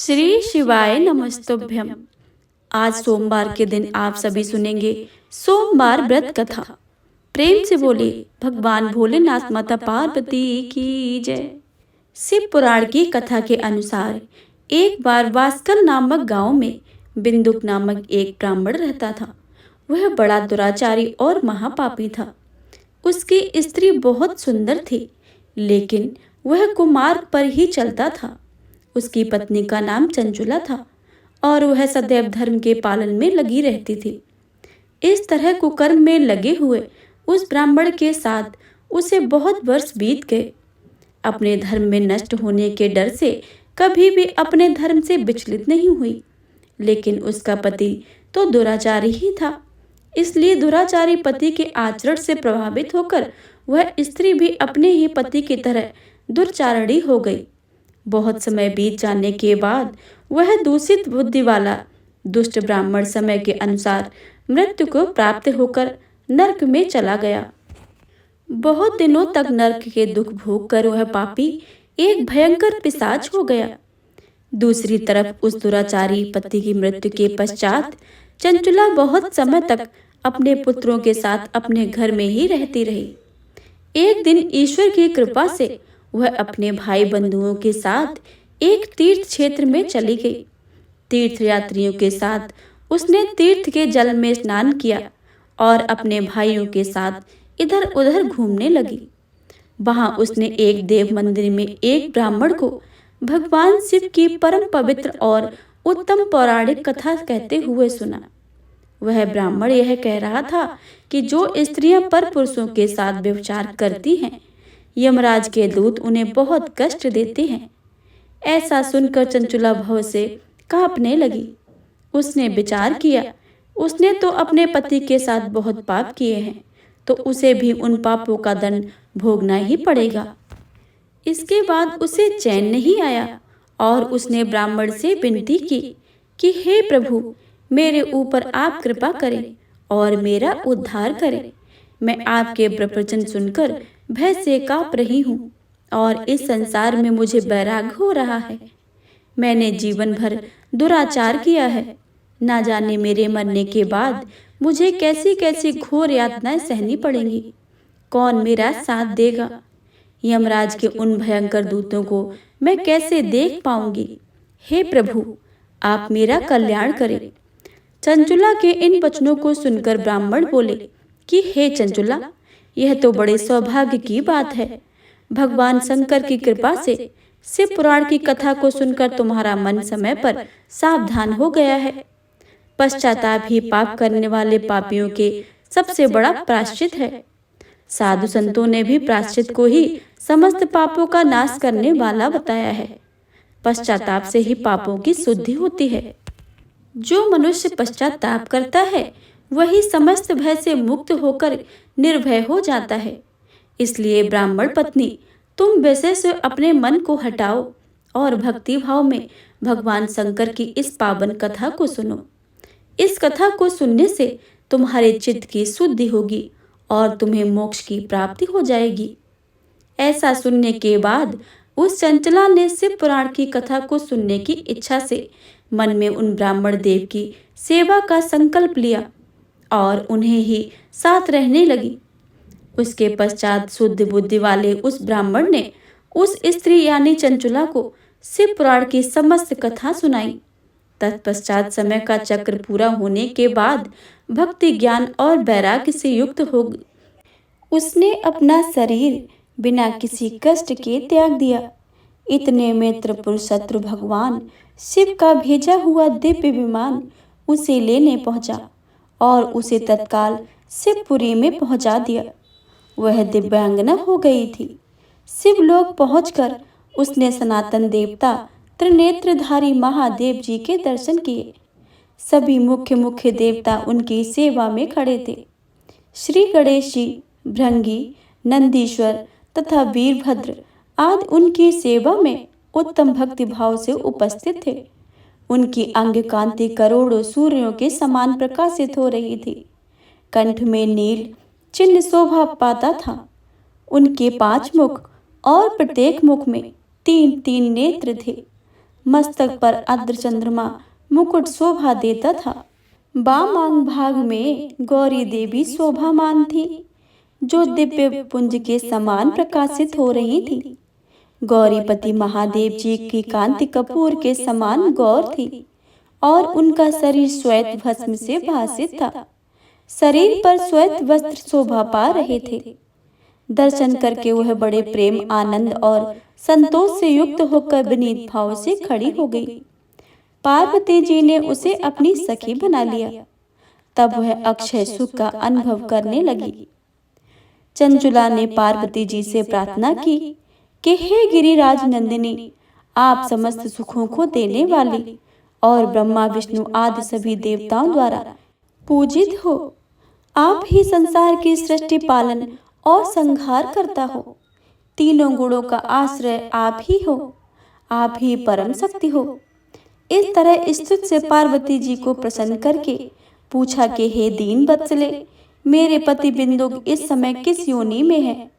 श्री शिवाय नमस्तुभ्यम। आज सोमवार के दिन आप सभी सुनेंगे सोमवार व्रत कथा। प्रेम से बोले भगवान भोलेनाथ माता पार्वती की जय। शिव पुराण की कथा के अनुसार एक बार वास्कल नामक गांव में बिंदुक नामक एक ब्राह्मण रहता था। वह बड़ा दुराचारी और महापापी था। उसकी स्त्री बहुत सुंदर थी, लेकिन वह कुमार्ग पर ही चलता था। उसकी पत्नी का नाम चंचुला था और वह सदैव धर्म के पालन में लगी रहती थी। इस तरह कुकर्म में लगे हुए उस ब्राह्मण के साथ उसे बहुत वर्ष बीत गए। अपने धर्म में नष्ट होने के डर से कभी भी अपने धर्म से विचलित नहीं हुई। लेकिन उसका पति तो दुराचारी ही था, इसलिए दुराचारी पति के आचरण से प्रभावित होकर वह स्त्री भी अपने ही पति की तरह दुर्चारणी हो गई। बहुत समय बीत जाने के बाद वह दूषित बुद्धि वाला दुष्ट ब्राह्मण समय के अनुसार मृत्यु को प्राप्त होकर नरक में चला गया। बहुत दिनों तक नरक के दुख भोग कर वह पापी एक भयंकर पिशाच हो गया। दूसरी तरफ उस दुराचारी पति की मृत्यु के पश्चात चंचुला बहुत समय तक अपने पुत्रों के साथ अपने घर में ही रहती रही। एक दिन ईश्वर की कृपा से वह अपने भाई बंधुओं के साथ एक तीर्थ क्षेत्र में चली गई। तीर्थ यात्रियों के साथ उसने तीर्थ के जल में स्नान किया और अपने भाइयों के साथ इधर उधर घूमने लगी। वहां उसने एक देव मंदिर में एक ब्राह्मण को भगवान शिव की परम पवित्र और उत्तम पौराणिक कथा कहते हुए सुना। वह ब्राह्मण यह कह रहा था कि जो स्त्रियां पर पुरुषों के साथ व्यभिचार करती हैं, यमराज के दूत उन्हें बहुत कष्ट देते हैं। ऐसा सुनकर चंचुला भव से कांपने लगी। उसने विचार किया, उसने तो अपने पति के साथ बहुत पाप किए हैं, तो उसे भी उन पापों का दंड भोगना ही पड़ेगा। इसके बाद उसे चैन नहीं आया और उसने ब्राह्मण से विनती की कि हे प्रभु, मेरे ऊपर आप कृपा करें और मेरा उद्धार करें। मैं आपके प्रवचन सुनकर भय से कांप रही हूँ और इस संसार में मुझे बैराग हो रहा है। मैंने जीवन भर दुराचार किया है। ना जाने मेरे मरने के बाद मुझे कैसी कैसी घोर यातनाएं सहनी पड़ेंगी। कौन मेरा साथ देगा? यमराज के उन भयंकर दूतों को मैं कैसे देख पाऊंगी? हे प्रभु, आप मेरा कल्याण करें। चंचुला के इन वचनों को सुनकर ब्राह्मण बोले कि हे चंचुला, यह तो बड़े सौभाग्य की बात है। भगवान शंकर की कृपा से शिव पुराण की कथा को सुनकर तुम्हारा मन समय पर सावधान हो गया है। पश्चाताप ही पाप करने वाले पापियों के सबसे बड़ा प्रायश्चित है। साधु संतों ने भी प्रायश्चित को ही समस्त पापों का नाश करने वाला बताया है। पश्चाताप से ही पापों की शुद्धि होती है। जो मनुष्य पश्चाताप करता है वही समस्त भय से मुक्त होकर निर्भय हो जाता है। इसलिए ब्राह्मण पत्नी, तुम वैसे से अपने मन को हटाओ और भक्ति भाव में भगवान शंकर की इस पावन कथा को सुनो। इस कथा को सुनने से तुम्हारे चित्त की शुद्धि होगी और तुम्हें मोक्ष की प्राप्ति हो जाएगी। ऐसा सुनने के बाद उस चंचला ने शिव पुराण की कथा को सुनने की इच्छा से मन में उन ब्राह्मण देव की सेवा का संकल्प लिया और उन्हें ही साथ रहने लगी। उसके पश्चात शुद्ध बुद्धि वाले उस ब्राह्मण ने उस स्त्री यानी चंचुला को शिव पुराण की समस्त कथा सुनाई। तत्पश्चात समय का चक्र पूरा होने के बाद भक्ति ज्ञान और वैराग्य से युक्त हो उसने अपना शरीर बिना किसी कष्ट के त्याग दिया। इतने में त्रिपुर शत्रु भगवान शिव का भेजा हुआ दिव्य विमान उसे लेने पहुंचा और उसे तत्काल शिवपुरी में पहुंचा दिया। वह दिव्यांगना हो गई थी। शिवलोक पहुंचकर उसने सनातन देवता त्रिनेत्रधारी महादेव जी के दर्शन किए। सभी मुख्य मुख्य देवता उनकी सेवा में खड़े थे। श्री गणेश जी, भृंगी, नंदीश्वर तथा वीरभद्र आदि उनकी सेवा में उत्तम भक्ति भाव से उपस्थित थे। उनकी अंग कांति करोड़ों सूर्यों के समान प्रकाशित हो रही थी। कंठ में नील चिन्ह शोभा पाता था। उनके 5 मुख और प्रत्येक मुख में 3-3 नेत्र थे। मस्तक पर अर्ध चंद्रमा मुकुट शोभा देता था। बाम अंग भाग में गौरी देवी शोभामान थी, जो दिव्य पुंज के समान प्रकाशित हो रही थी। गौरीपति महादेव जी की कांति कपूर के समान गौर थी और उनका शरीर श्वेत भस्म से भासित था। शरीर पर श्वेत वस्त्र शोभा पा रहे थे। दर्शन करके वह बड़े प्रेम, आनंद और संतोष से युक्त होकर विनीत भाव से खड़ी हो गई। पार्वती जी ने उसे अपनी सखी बना लिया। तब वह अक्षय सुख का अनुभव करने लगी। चंचुला ने पार्वती जी से प्रार्थना की कि हे गिरिराज नंदिनी, आप समस्त सुखों को देने वाली और ब्रह्मा विष्णु आदि सभी देवताओं द्वारा पूजित हो। आप ही संसार की सृष्टि, पालन और संहार करता हो। तीनों गुणों का आश्रय आप ही हो। आप ही परम शक्ति हो। इस तरह स्तुति से पार्वती जी को प्रसन्न करके पूछा कि हे दीन वत्सले, मेरे पति बिंदु इस समय किस योनि में है?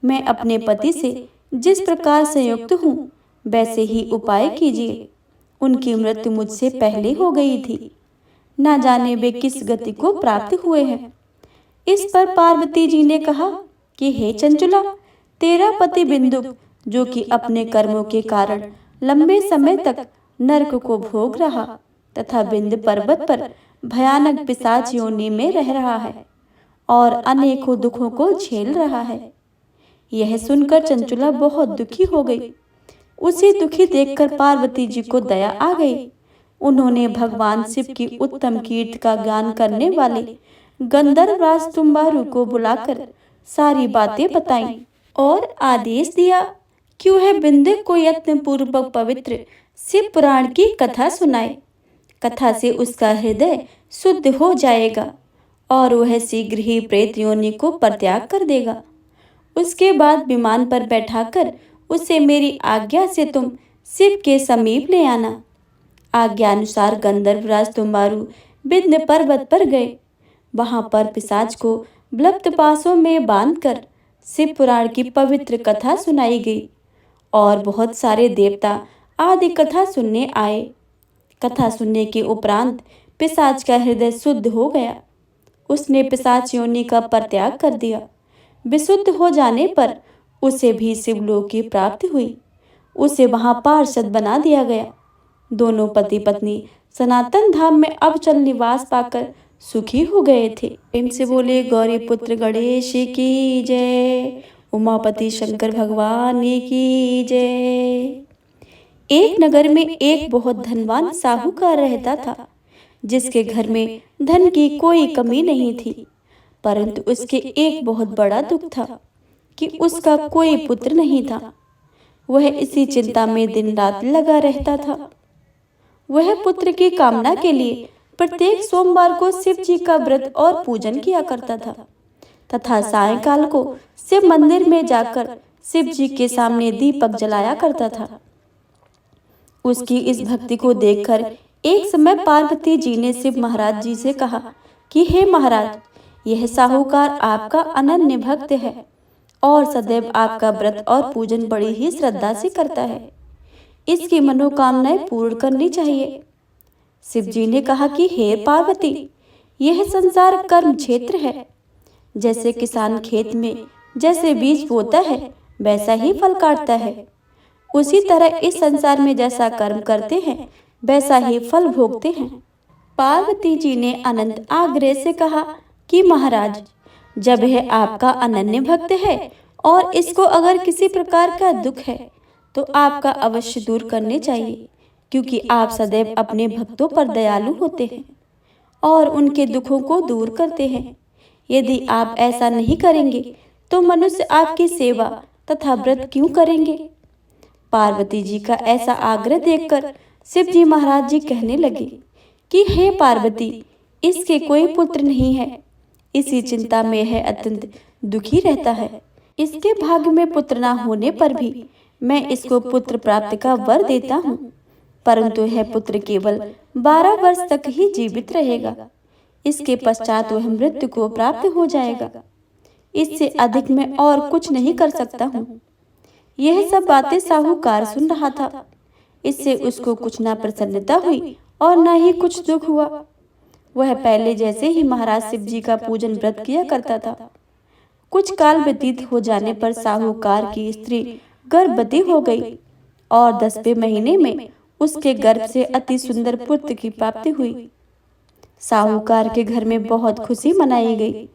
मैं अपने पति से जिस प्रकार संयुक्त हूँ वैसे ही उपाय कीजिए। उनकी मृत्यु मुझसे पहले हो गई थी, ना जाने वे किस गति को प्राप्त हुए हैं। इस पर पार्वती जी ने कहा कि हे चंचुला, तेरा पति बिंदु, जो कि अपने कर्मों के कारण लंबे समय तक नरक को भोग रहा तथा बिंद पर्वत पर भयानक पिशाच योनि में रह रहा है और अनेकों दुखों को झेल रहा है। यह सुनकर चंचुला बहुत दुखी हो गई। उसे दुखी देखकर पार्वती जी को दया आ गई। उन्होंने भगवान शिव की उत्तम कीर्ति का गान करने वाले गंधर्वराज तुम्बारु को बुलाकर सारी बातें बताईं और आदेश दिया कि वह बिंदु को यत्न पूर्वक पवित्र शिव पुराण की कथा सुनाए। कथा से उसका हृदय शुद्ध हो जाएगा और वह शीघ्र ही प्रेत योनि को परित्याग कर देगा। उसके बाद विमान पर बैठाकर उसे मेरी आज्ञा से तुम शिव के समीप ले आना। आज्ञा अनुसार गंधर्वराज तुम्बारु विंध्य पर्वत पर गए। वहां पर पिशाच को बलप्त पासों में बांधकर शिव पुराण की पवित्र कथा सुनाई गई और बहुत सारे देवता आदि कथा सुनने आए। कथा सुनने के उपरांत पिशाच का हृदय शुद्ध हो गया। उसने पिशाच योनि का परित्याग कर दिया। विशुद्ध हो जाने पर उसे भी शिवलोक की प्राप्ति हुई। उसे वहां पार्षद बना दिया गया। दोनों पति पत्नी सनातन धाम में अविचल निवास पाकर सुखी हो गए थे। प्रेम से बोले गौरी पुत्र गणेश की जय, उमापति शंकर भगवान की जय। एक नगर में एक बहुत धनवान साहूकार रहता था, जिसके घर में धन की कोई कमी नहीं थी। परंतु उसके एक बहुत बड़ा दुख था कि उसका कोई पुत्र नहीं था। वह इसी चिंता में दिन रात लगा रहता था। वह पुत्र की कामना के लिए प्रत्येक सोमवार को शिव जी का व्रत और पूजन किया करता था तथा सायंकाल को शिव मंदिर में जाकर शिव जी के सामने दीपक जलाया करता था। उसकी इस भक्ति को देखकर एक समय पार्वती जी ने शिव महाराज जी से कहा कि हे महाराज, यह साहूकार आपका अनन्य भक्त है और सदैव आपका व्रत और पूजन बड़ी ही श्रद्धा से करता है। इसकी मनोकामनाएं पूर्ण करनी चाहिए। शिव जी ने कहा कि हे पार्वती, यह संसार कर्म क्षेत्र है। जैसे किसान खेत में जैसे बीज बोता है वैसा ही फल काटता है, उसी तरह इस संसार में जैसा कर्म करते हैं वैसा ही फल भोगते हैं। पार्वती जी ने अनंत आग्रह से कहा कि महाराज, जब यह आपका अनन्य भक्त है और इसको अगर किसी प्रकार का दुख है तो आपका अवश्य दूर करने चाहिए, क्योंकि आप सदैव अपने भक्तों पर दयालु होते हैं और उनके दुखों को दूर करते हैं। यदि आप ऐसा नहीं करेंगे तो मनुष्य आपकी सेवा तथा व्रत क्यों करेंगे? पार्वती जी का ऐसा आग्रह देखकर शिव जी महाराज जी कहने लगे कि हे पार्वती, इसके कोई पुत्र नहीं है। इसी चिंता में यह अत्यंत दुखी रहता है। इसके भाग्य में पुत्र न होने पर भी मैं इसको पुत्र प्राप्ति का वर देता हूँ, परंतु यह पुत्र केवल 12 वर्ष तक ही जीवित रहेगा। इसके पश्चात वह मृत्यु को प्राप्त हो जाएगा। इससे अधिक मैं और कुछ नहीं कर सकता हूँ। यह सब बातें साहूकार सुन रहा था। इससे उसको कुछ ना प्रसन्नता हुई और न ही कुछ दुख हुआ। वह पहले जैसे ही महाराज शिव जी का पूजन व्रत किया करता था। कुछ काल व्यतीत हो जाने पर साहूकार की स्त्री गर्भवती हो गई और 10वें महीने में उसके गर्भ से अति सुंदर पुत्र की प्राप्ति हुई। साहूकार के घर में बहुत खुशी मनाई गई,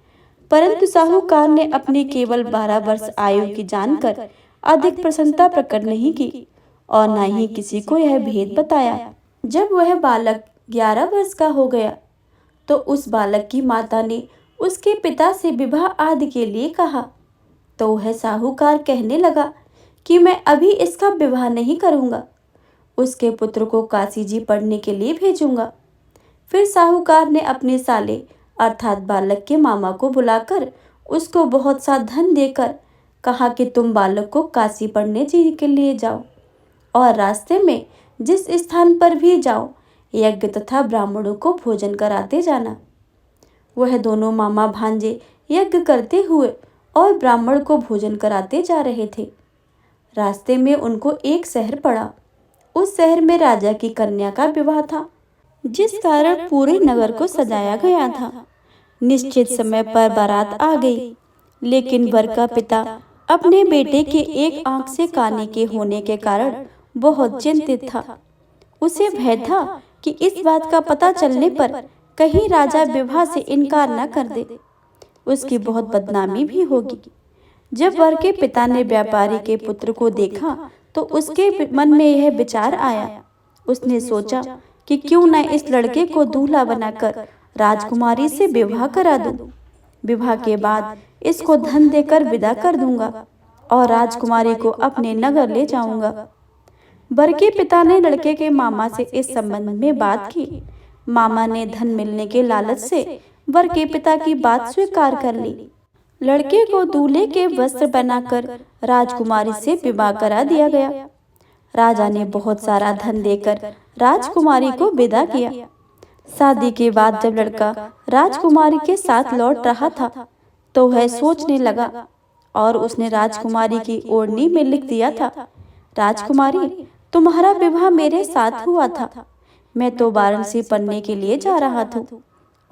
परंतु साहूकार ने अपनी केवल 12 वर्ष आयु की जानकर अधिक प्रसन्नता प्रकट नहीं की और न ही किसी को यह भेद बताया। जब वह बालक 11 वर्ष का हो गया तो उस बालक की माता ने उसके पिता से विवाह आदि के लिए कहा, तो वह साहूकार कहने लगा कि मैं अभी इसका विवाह नहीं करूंगा, उसके पुत्र को काशी जी पढ़ने के लिए भेजूंगा। फिर साहूकार ने अपने साले अर्थात बालक के मामा को बुलाकर उसको बहुत सा धन देकर कहा कि तुम बालक को काशी पढ़ने जी के लिए जाओ और रास्ते में जिस स्थान पर भी जाओ यज्ञ तथा ब्राह्मणों को भोजन कराते जाना। वह दोनों मामा भांजे यज्ञ करते हुए और ब्राह्मण को भोजन कराते जा रहे थे। रास्ते में उनको एक शहर पड़ा। उस शहर में राजा की कन्या का विवाह था, जिस कारण पूरे नगर को सजाया गया था। निश्चित समय पर बारात आ गई, लेकिन वर का पिता अपने बेटे के एक आंख से काने के होने के कारण बहुत चिंतित था। उसे भय था कि इस बात का पता चलने पर कहीं राजा विवाह से इनकार न कर दे, उसकी बहुत बदनामी भी होगी। जब वर के पिता ने व्यापारी के पुत्र को देखा तो उसके मन में यह विचार आया। उसने सोचा कि क्यों न इस लड़के को दूल्हा बनाकर राजकुमारी से विवाह करा दूं। विवाह के बाद इसको धन देकर विदा कर दूंगा और राजकुमारी को अपने नगर ले जाऊंगा। वर के पिता ने लड़के के मामा से इस संबंध में बात की। मामा ने धन मिलने के लालच से वर के पिता की बात स्वीकार कर ली। लड़के को दूल्हे के वस्त्र बनाकर राजकुमारी से विवाह करा दिया गया। राजा ने बहुत सारा धन देकर राजकुमारी को विदा किया। शादी के बाद जब लड़का राजकुमारी के साथ लौट रहा था तो वह सोचने लगा और उसने राजकुमारी की ओढ़नी में लिख दिया था, राजकुमारी तुम्हारा विवाह मेरे साथ हुआ था। मैं तो वाराणसी पढ़ने के लिए जा रहा था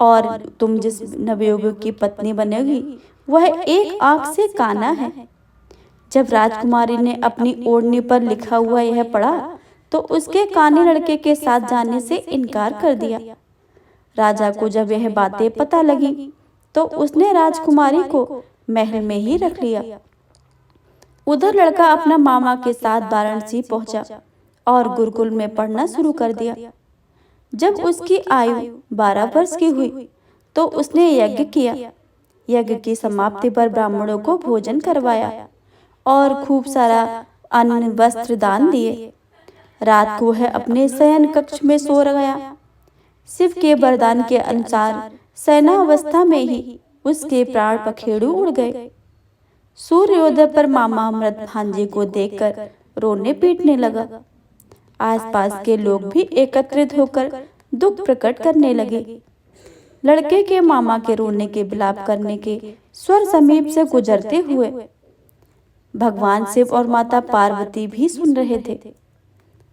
और तुम जिस नवयुवक की पत्नी बनेगी वह एक आंख से काना है। जब राजकुमारी ने अपनी ओढ़नी पर लिखा हुआ यह पढ़ा तो उसके काने लड़के के साथ जाने से इनकार कर दिया। राजा को जब यह बातें पता लगी तो उसने राजकुमारी को महल में ही रख लिया। उधर लड़का अपना मामा के साथ वाराणसी पहुंचा और गुरुकुल में पढ़ना शुरू कर दिया। जब उसकी आयु 12 वर्ष की हुई तो उसने यज्ञ किया। यज्ञ की समाप्ति पर ब्राह्मणों को भोजन करवाया और खूब सारा अन्न वस्त्र दान दिए। रात को वह अपने शयन कक्ष में सो गया। शिव के वरदान के अनुसार शयनावस्था में ही उसके प्राण पखेरु उड़ गए। सूर्योदय पर मामा मृत भांजे को देखकर रोने पीटने लगा। आसपास के लोग भी एकत्रित होकर दुख प्रकट करने लगे। लड़के के मामा के रोने के विलाप करने के स्वर समीप से गुजरते हुए भगवान शिव और माता पार्वती भी सुन रहे थे।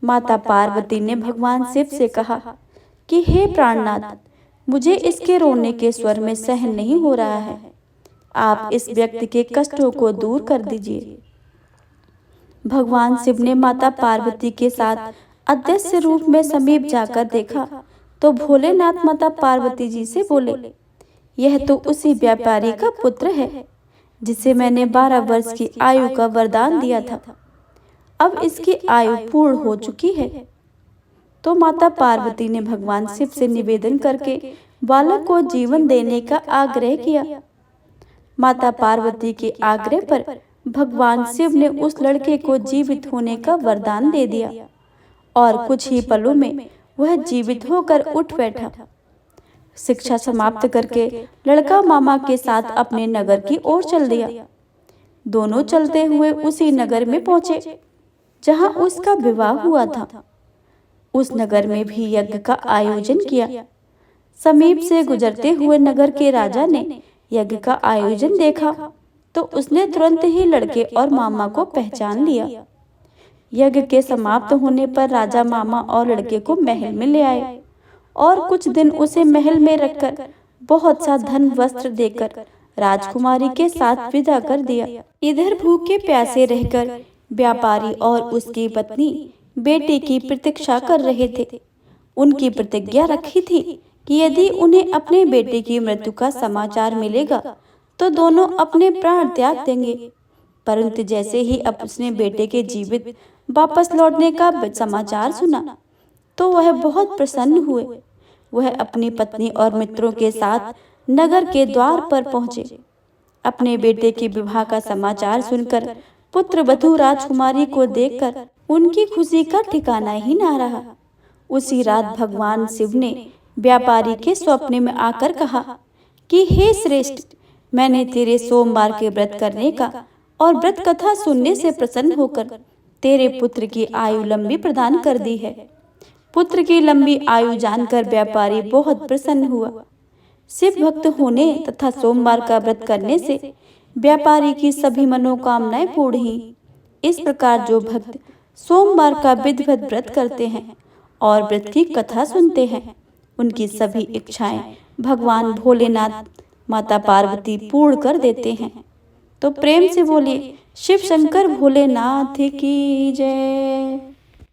माता पार्वती ने भगवान शिव से कहा कि हे प्राणनाथ, मुझे इसके रोने के स्वर में सहन नहीं हो रहा है, आप इस व्यक्ति के कष्टों को दूर कर दीजिए। भगवान शिव ने माता पार्वती के साथ अदृश्य रूप में समीप जाकर देखा तो भोलेनाथ माता पार्वती जी से बोले, यह तो उसी व्यापारी का पुत्र है जिसे मैंने 12 वर्ष की आयु का वरदान दिया था। अब इसकी आयु पूर्ण हो चुकी है। तो माता पार्वती ने भगवान शिव से निवेदन करके बालक को जीवन देने का आग्रह किया। माता पार्वती के आग्रह पर भगवान शिव ने उस लड़के को जीवित होने का वरदान दे दिया और कुछ ही पलों में वह जीवित होकर उठ बैठा। शिक्षा समाप्त करके लड़का मामा के साथ अपने नगर की ओर चल दिया। दोनों चलते हुए उसी नगर में पहुंचे जहां उसका विवाह हुआ था। उस नगर में भी यज्ञ का आयोजन किया। समीप से गुजरते हुए नगर के राजा ने यज्ञ का आयोजन देखा तो उसने तुरंत ही लड़के और मामा को पहचान लिया। यज्ञ के समाप्त होने पर राजा मामा और लड़के को महल में ले आए और कुछ दिन उसे महल में रखकर बहुत सा धन वस्त्र देकर राजकुमारी के साथ विदा कर दिया। इधर भूखे प्यासे रहकर व्यापारी और उसकी पत्नी बेटे की प्रतीक्षा कर रहे थे। उनकी प्रतिज्ञा रखी थी कि यदि उन्हें अपने बेटे की मृत्यु का समाचार मिलेगा तो दोनों अपने प्राण त्याग देंगे। परंतु जैसे ही अपने बेटे के जीवित वापस लौटने का समाचार सुना तो वह बहुत प्रसन्न हुए। वह अपनी पत्नी और मित्रों के साथ नगर के द्वार पर पहुंचे। अपने बेटे के विवाह का समाचार सुनकर पुत्र वधू राजकुमारी को देखकर उनकी खुशी का ठिकाना ही ना रहा। उसी रात भगवान शिव ने व्यापारी के स्वप्न में आकर कहा कि हे श्रेष्ठ, मैंने तेरे सोमवार के व्रत करने का और व्रत कथा सुनने से प्रसन्न होकर तेरे पुत्र की आयु लंबी प्रदान कर दी है। पुत्र की लंबी आयु जानकर व्यापारी बहुत प्रसन्न हुआ। शिव भक्त होने तथा सोमवार का व्रत करने से व्यापारी की सभी मनोकामनाएं पूर्ण हुई। इस प्रकार जो भक्त सोमवार का विधिवत व्रत करते हैं और व्रत की कथा सुनते हैं, उनकी सभी इच्छाएं भगवान भोलेनाथ माता पार्वती पूर्ण कर देते हैं। तो प्रेम से बोलिए शिव शंकर भोलेनाथ की जय।